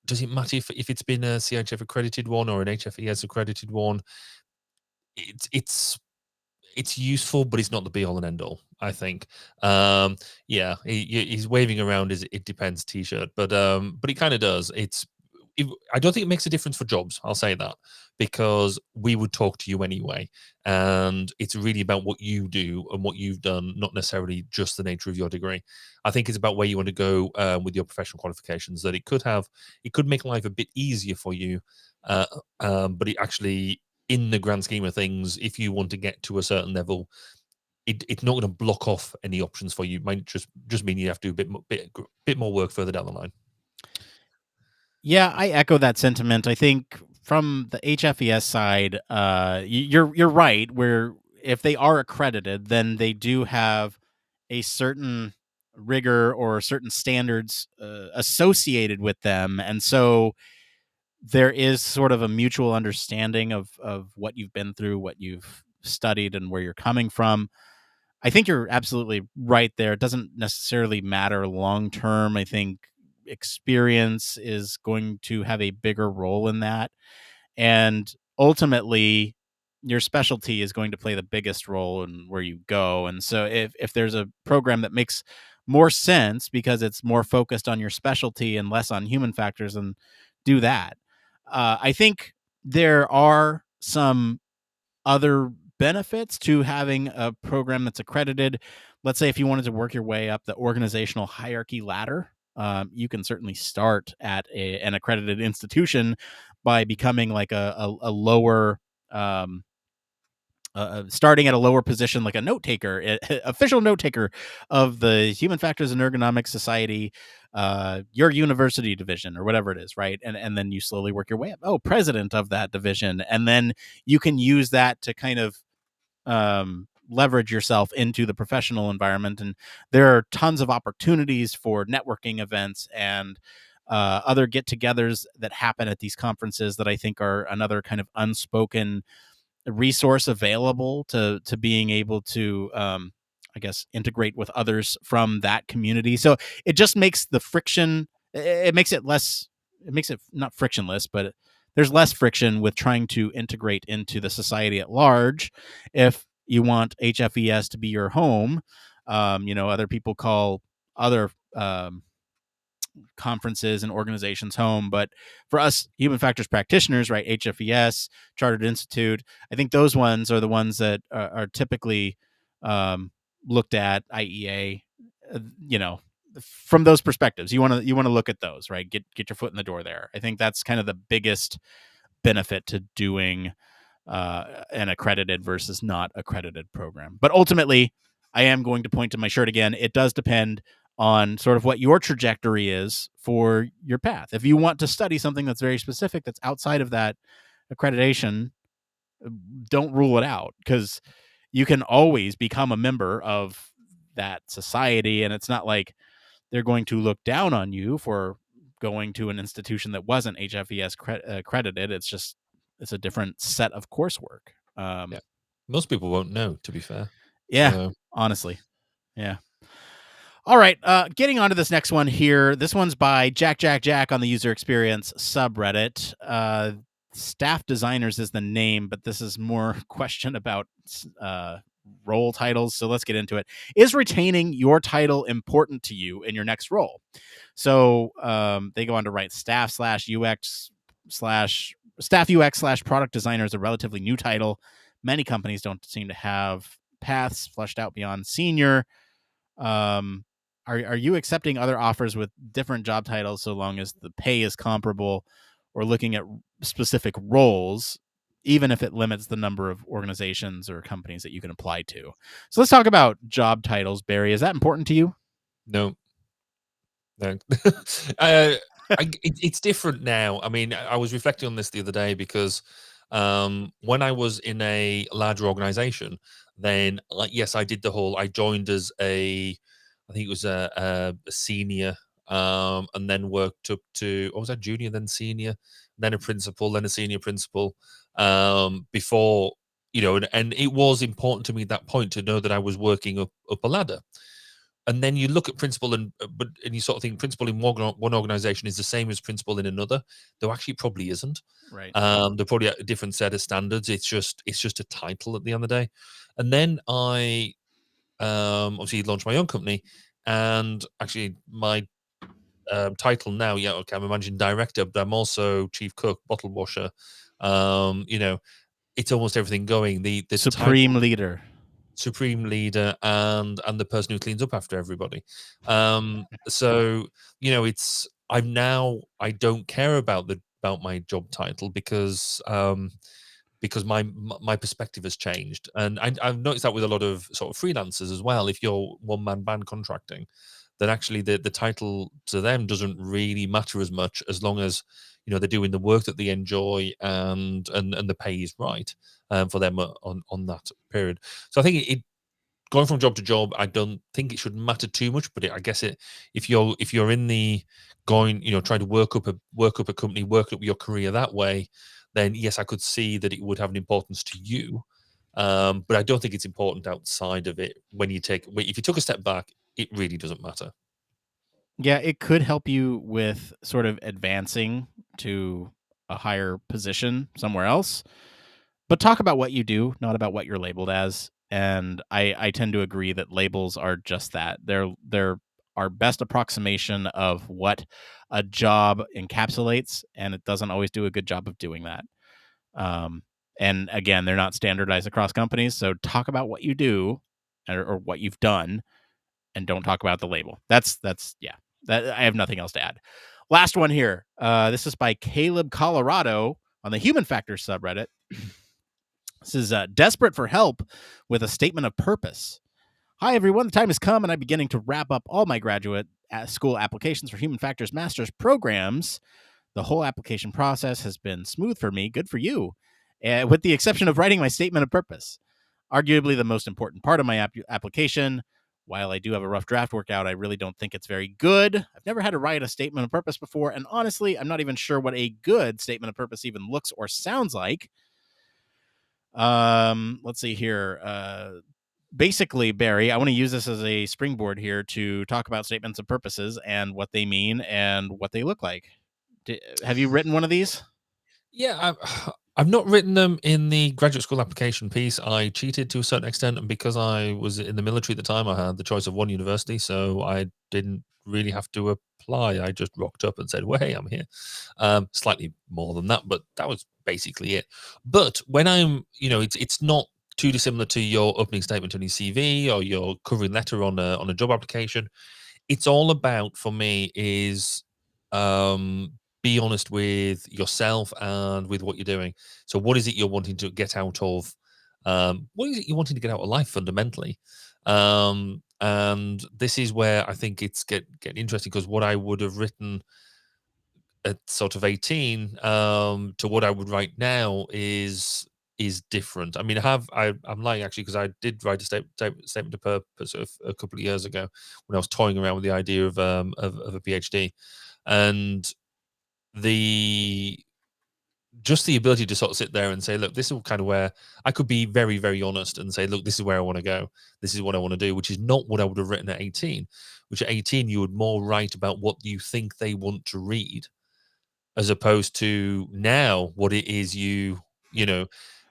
does it matter if it's been a CHF accredited one or an HFES accredited one? It's useful, but it's not the be all and end all, I think. Yeah, he's waving around his "it depends" t-shirt, but it kind of does. I don't think it makes a difference for jobs. I'll say that, because we would talk to you anyway, and it's really about what you do and what you've done, not necessarily just the nature of your degree. I think it's about where you want to go with your professional qualifications. That it could make life a bit easier for you, but it actually, in the grand scheme of things, if you want to get to a certain level, it's not going to block off any options for you. It might just mean you have to do a bit more work further down the line. Yeah, I echo that sentiment. I think from the HFES side, you're right. Where if they are accredited, then they do have a certain rigor or certain standards associated with them, and so there is sort of a mutual understanding of what you've been through, what you've studied, and where you're coming from. I think you're absolutely right there. It doesn't necessarily matter long term. I think experience is going to have a bigger role in that. And ultimately, your specialty is going to play the biggest role in where you go. And so if there's a program that makes more sense because it's more focused on your specialty and less on human factors, then do that. I think there are some other benefits to having a program that's accredited. Let's say if you wanted to work your way up the organizational hierarchy ladder, you can certainly start at an accredited institution by becoming like a lower, starting at a lower position, like a note taker, official note taker of the Human Factors and Ergonomics Society, your university division or whatever it is, right? And then you slowly work your way up. Oh, president of that division, and then you can use that to kind of leverage yourself into the professional environment. And there are tons of opportunities for networking events and other get-togethers that happen at these conferences that I think are another kind of unspoken resource available to being able to I guess integrate with others from that community. So it just makes the friction, it makes it less, it makes it not frictionless, but there's less friction with trying to integrate into the society at large. If you want HFES to be your home, other people call other conferences and organizations home, but for us human factors practitioners, right, HFES, Chartered Institute, I think those ones are the ones that are typically looked at, IEA, from those perspectives. You want to look at those, right? Get your foot in the door there. I think that's kind of the biggest benefit to doing an accredited versus not accredited program. But ultimately, I am going to point to my shirt again. It does depend on sort of what your trajectory is for your path. If you want to study something that's very specific, that's outside of that accreditation, don't rule it out, because you can always become a member of that society. And it's not like they're going to look down on you for going to an institution that wasn't HFES accredited. It's a different set of coursework. Yeah. Most people won't know, to be fair. Yeah, So. honestly. Yeah. All right. Getting on to this next one here. This one's by Jack on the user experience subreddit. Staff designers is the name, but this is more question about role titles. So let's get into it. Is retaining your title important to you in your next role? So they go on to write staff UX product designer is a relatively new title. Many companies don't seem to have paths fleshed out beyond senior. Are you accepting other offers with different job titles so long as the pay is comparable, or looking at specific roles, even if it limits the number of organizations or companies that you can apply to? So let's talk about job titles, Barry. Is that important to you? No. It's different now. I mean, I was reflecting on this the other day because when I was in a larger organization, then yes, I did I joined as I think it was a senior, and then worked up to, what was that, junior, then senior, then a principal, then a senior principal, before, and it was important to me at that point to know that I was working up a ladder. And then you look at principal and you sort of think principal in one organization is the same as principal in another, though actually it probably isn't. Right. They're probably a different set of standards. It's just a title at the end of the day. And then I obviously launched my own company, and actually my title now, okay, I'm a managing director, but I'm also chief cook, bottle washer. It's almost everything going. The Supreme title, leader. supreme leader, and the person who cleans up after everybody. So it's I don't care about my job title because my perspective has changed, and I've noticed that with a lot of sort of freelancers as well. If you're one man band contracting, then actually the title to them doesn't really matter as much, as long as they're doing the work that they enjoy, and the pay is right for them on that period. So I think it going from job to job, I don't think it should matter too much. But I guess if you're in the going, trying to work up a company, work up your career that way, then yes, I could see that it would have an importance to you. But I don't think it's important outside of it. If you took a step back, it really doesn't matter. Yeah, it could help you with sort of advancing to a higher position somewhere else. But talk about what you do, not about what you're labeled as. And I tend to agree that labels are just that. They're our best approximation of what a job encapsulates, and it doesn't always do a good job of doing that. And again, they're not standardized across companies. So talk about what you do, or what you've done, and don't talk about the label. That's yeah. That I have nothing else to add. Last one here. This is by Caleb Colorado on the Human Factors subreddit. This is desperate for help with a statement of purpose. Hi, everyone. The time has come, and I'm beginning to wrap up all my graduate school applications for Human Factors master's programs. The whole application process has been smooth for me. Good for you. With the exception of writing my statement of purpose. Arguably the most important part of my application. While I do have a rough draft workout, I really don't think it's very good. I've never had to write a statement of purpose before, and honestly, I'm not even sure what a good statement of purpose even looks or sounds like. Let's see here. Basically, Barry, I want to use this as a springboard here to talk about statements of purposes and what they mean and what they look like. Have you written one of these? Yeah, I've not written them in the graduate school application piece. I cheated to a certain extent, and because I was in the military at the time, I had the choice of one university, so I didn't really have to apply. I just rocked up and said, "Well, hey, I'm here." Slightly more than that, but that was basically it. But when I'm, it's not too dissimilar to your opening statement on your CV or your covering letter on a job application. It's all about, for me, is be honest with yourself and with what you're doing. So what is it you're wanting to get out of what is it you're wanting to get out of life fundamentally? And this is where I think it's getting interesting, because what I would have written at sort of 18 to what I would write now is different. I mean, I'm lying actually, because I did write a statement of purpose a couple of years ago when I was toying around with the idea of a PhD, and the just the ability to sort of sit there and say, look, this is kind of where I could be very, very honest and say, look, this is where I want to go. This is what I want to do, which is not what I would have written at 18, which at 18, you would more write about what you think they want to read, as opposed to now what it is you know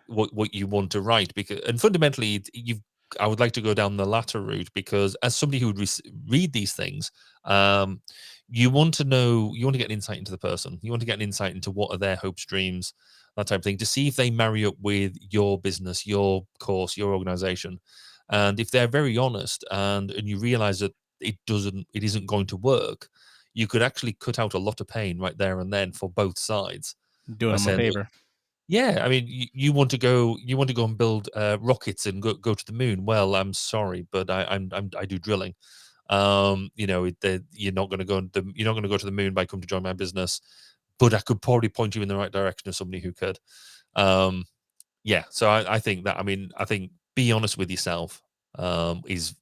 what you want to write. Because, and fundamentally, you've I would like to go down the latter route, because as somebody who would read these things, um you want to know, you want to get an insight into the person, you want to get an insight into what are their hopes, dreams, that type of thing, to see if they marry up with your business, your course, your organization. And if they're very honest, and you realize that it isn't going to work, you could actually cut out a lot of pain right there and then for both sides, Doing by them a saying, favor. yeah, I mean, you want to go, and build rockets and go to the moon. Well, I'm sorry, but I do drilling. You're not going to you're not going to go to the moon by come to join my business, but I could probably point you in the right direction of somebody who could. Um, yeah, so I think that, I mean, I think be honest with yourself is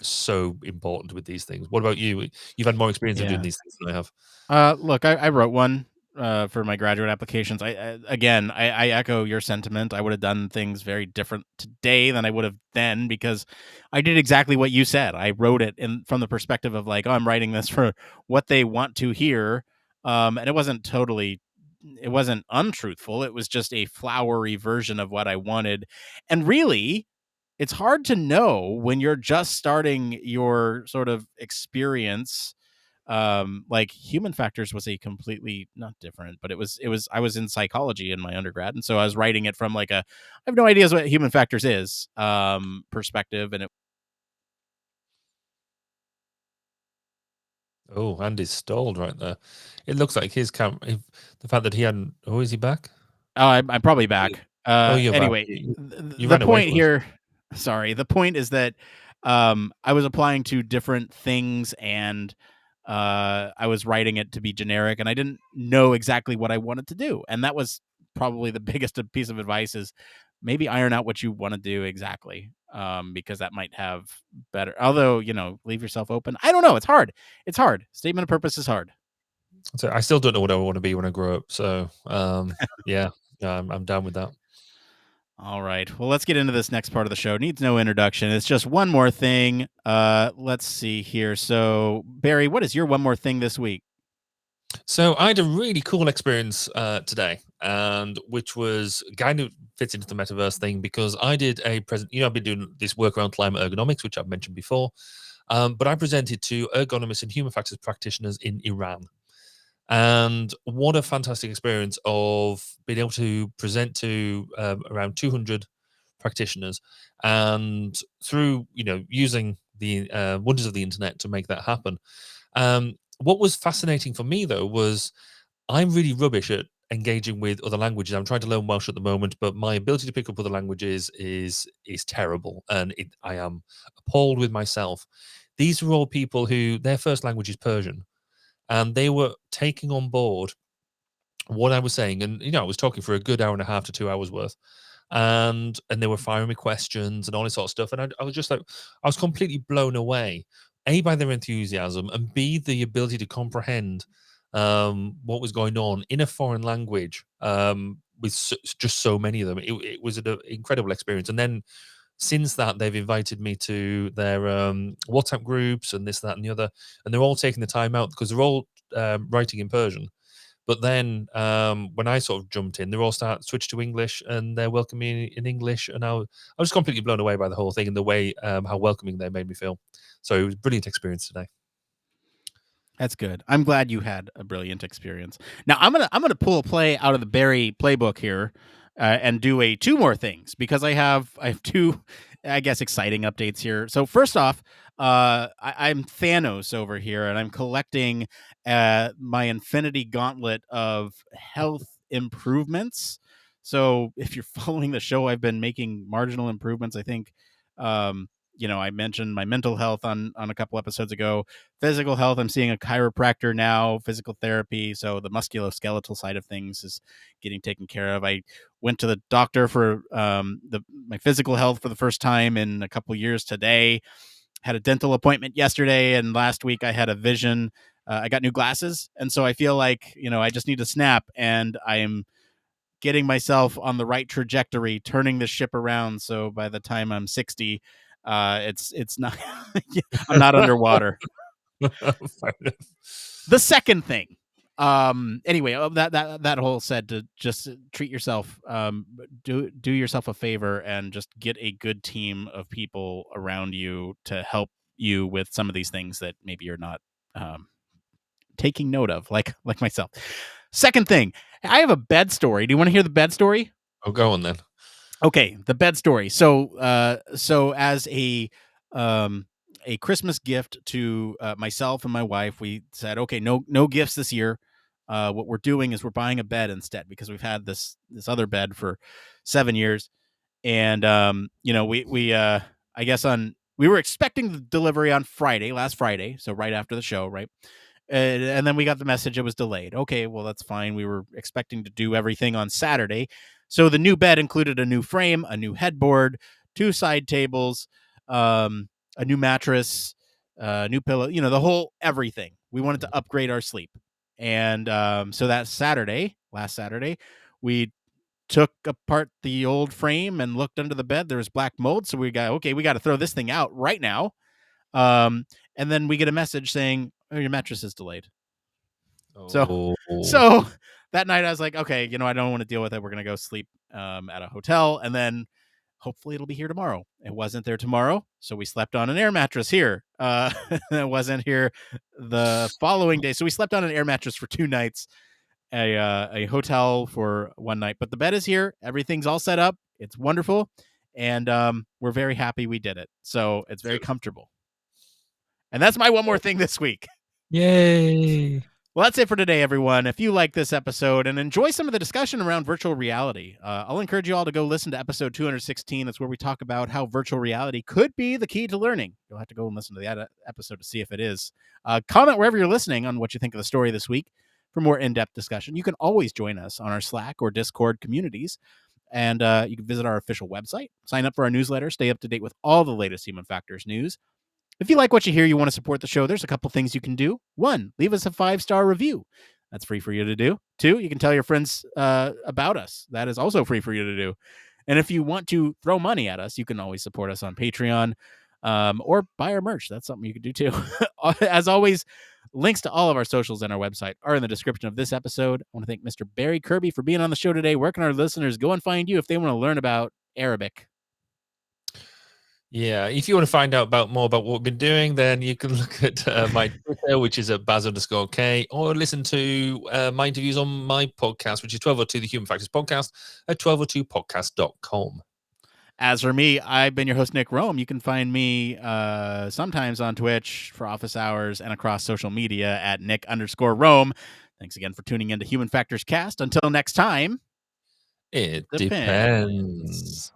so important with these things. What about you? You've had more experience of doing Yeah. these things than I have. Look, I wrote one for my graduate applications. I echo your sentiment. I would have done things very different today than I would have then, because I did exactly what you said. I wrote it from the perspective of like, oh, I'm writing this for what they want to hear, and it wasn't untruthful. It was just a flowery version of what I wanted, and really, it's hard to know when you're just starting your sort of experience. Like human factors was a completely not different, but it was I was in psychology in my undergrad, and so I was writing it from like a I have no idea what human factors is perspective, and it Oh, Andy's stalled right there. It looks like his camera. The fact that he hadn't. Oh, is he back? oh, I'm probably back. Oh, you're back. Anyway, You the ran away point from us. here, sorry, the point is that I was applying to different things, and I was writing it to be generic, and I didn't know exactly what I wanted to do, and that was probably the biggest piece of advice is maybe iron out what you want to do exactly, because that might have better. Although leave yourself open. I don't know. It's hard. It's hard. Statement of purpose is hard. So I still don't know what I want to be when I grow up. So, yeah, I'm down with that. All right. Well, let's get into this next part of the show. Needs no introduction. It's just one more thing. Let's see here. So, Barry, what is your one more thing this week? So I had a really cool experience today, and which was kind of fits into the metaverse thing, because I did a present. I've been doing this work around climate ergonomics, which I've mentioned before, but I presented to ergonomists and human factors practitioners in Iran. And what a fantastic experience of being able to present to around 200 practitioners, and through using the wonders of the internet to make that happen. What was fascinating for me, though, was I'm really rubbish at engaging with other languages. I'm trying to learn Welsh at the moment, but my ability to pick up other languages is terrible, and I am appalled with myself. These were all people who their first language is Persian, and they were taking on board what I was saying. And I was talking for a good hour and a half to 2 hours worth, and they were firing me questions and all this sort of stuff. And I was just like, I was completely blown away, A, by their enthusiasm, and B, the ability to comprehend what was going on in a foreign language, with just so many of them. It was an incredible experience. And then since that, they've invited me to their WhatsApp groups and this, that, and the other. And they're all taking the time out, because they're all writing in Persian. But then when I sort of jumped in, they all switched to English, and they're welcoming me in English. And I was completely blown away by the whole thing, and the way how welcoming they made me feel. So it was a brilliant experience today. That's good. I'm glad you had a brilliant experience. Now I'm gonna pull a play out of the Barry playbook here, and do two more things because I have two, I guess, exciting updates here. So first off, I'm Thanos over here, and I'm collecting my Infinity Gauntlet of health improvements. So if you're following the show, I've been making marginal improvements. I think, I mentioned my mental health on a couple episodes ago. Physical health, I'm seeing a chiropractor now, physical therapy. So the musculoskeletal side of things is getting taken care of. I went to the doctor for my physical health for the first time in a couple years today. Had a dental appointment yesterday, and last week I had a vision. I got new glasses, and so I feel like I just need to snap, and I am getting myself on the right trajectory, turning the ship around. So by the time I'm 60, it's not I'm not underwater. Fair enough. The second thing, anyway, that whole said to just treat yourself, do yourself a favor and just get a good team of people around you to help you with some of these things that maybe you're not taking note of, like myself. Second thing, I have a bed story. Do you want to hear the bed story? Oh, go on then. Okay, the bed story. So as a Christmas gift to myself and my wife, we said, okay, no gifts this year. What we're doing is we're buying a bed instead because we've had this other bed for 7 years, and we I guess we were expecting the delivery on last Friday, so right after the show, right? And then we got the message it was delayed. Okay, well, that's fine. We were expecting to do everything on Saturday. So the new bed included a new frame, a new headboard, 2 side tables, a new mattress, new pillow, the whole everything. We wanted to upgrade our sleep. And so that last Saturday, we took apart the old frame and looked under the bed. There was black mold. So we got to throw this thing out right now. And then we get a message saying, oh, your mattress is delayed. So that night I was like, okay, I don't want to deal with it. We're going to go sleep at a hotel, and then hopefully it'll be here tomorrow. It wasn't there tomorrow, so we slept on an air mattress here. It wasn't here the following day, so we slept on an air mattress for 2 nights, a hotel for 1 night. But the bed is here. Everything's all set up. It's wonderful, and we're very happy we did it. So it's very comfortable. And that's my one more thing this week. Yay. Well, that's it for today, everyone. If you like this episode and enjoy some of the discussion around virtual reality, I'll encourage you all to go listen to episode 216. That's where we talk about how virtual reality could be the key to learning. You'll have to go and listen to that episode to see if it is. Comment wherever you're listening on what you think of the story this week for more in-depth discussion. You can always join us on our Slack or Discord communities, and you can visit our official website, sign up for our newsletter, stay up to date with all the latest Human Factors news. If you like what you hear, you want to support the show, there's a couple things you can do. 1, leave us a 5-star review. That's free for you to do. 2, you can tell your friends about us. That is also free for you to do. And if you want to throw money at us, you can always support us on Patreon or buy our merch. That's something you can do too. As always, links to all of our socials and our website are in the description of this episode. I want to thank Mr. Barry Kirby for being on the show today. Where can our listeners go and find you if they want to learn about Arabic? Yeah, if you want to find out more about what we've been doing, then you can look at my Twitter, which is at Baz_K, or listen to my interviews on my podcast, which is 1202, the Human Factors Podcast, at 1202podcast.com. As for me, I've been your host, Nick Roome. You can find me sometimes on Twitch for office hours and across social media at Nick_Roome. Thanks again for tuning in to Human Factors Cast. Until next time, It depends.